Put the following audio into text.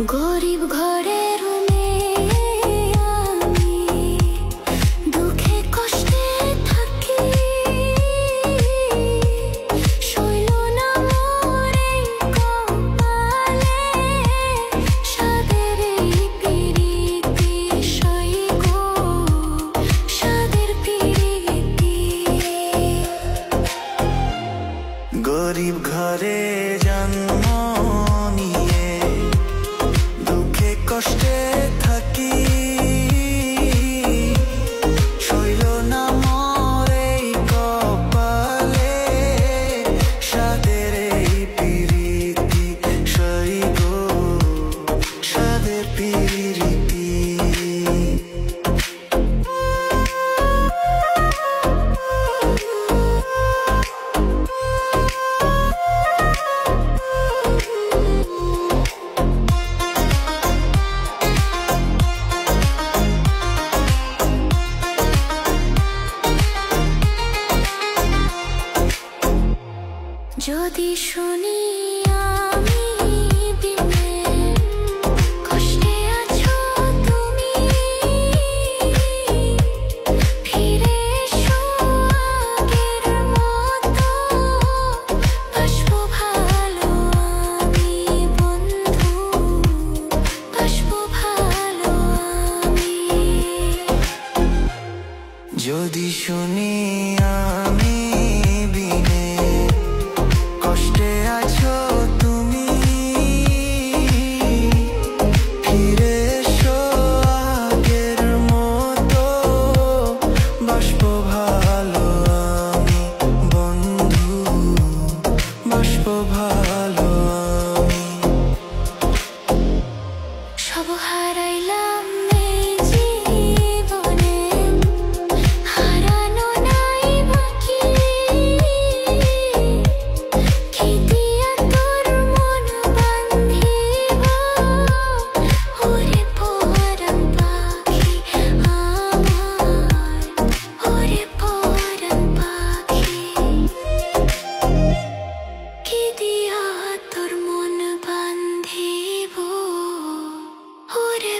গরিব ঘরের মেয়ে আমি, দুঃখে কষ্টে থাকি, সইল না মোর এই কপালে, সাদের এই পিরিতি সই গো, সাদের পিরিতি। গরিব ঘরে জন্ম নিয়ে দুঃখে কষ্টে থাকি, সইল না মোর এই কপালে, সাদের এই পিরিতি সই গো, সাদের পিরিতি। যদি শুনি আমি দিনে কষ্টে আছো তুমি, ফিরে এসো আগের মতো, বাসবো ভালো আমি বন্ধু, বাসবো ভালো আমি। যদি শুনি আমি বিনে কষ্টে আছো তুমি, ফিরে এসো আগের মতো, বাসবো ভালো আমি বন্ধু, বাসবো ভালো আমি। সব হারাইলাম এই জীবনে, হারানো নাই বাকি, কি দিয়া তোর মন বান্ধিব, ওরে পরাণ পাখি আমার, ওরে পরাণ পাখি, কি দিয়া তোর মন বান্ধিব, ওরে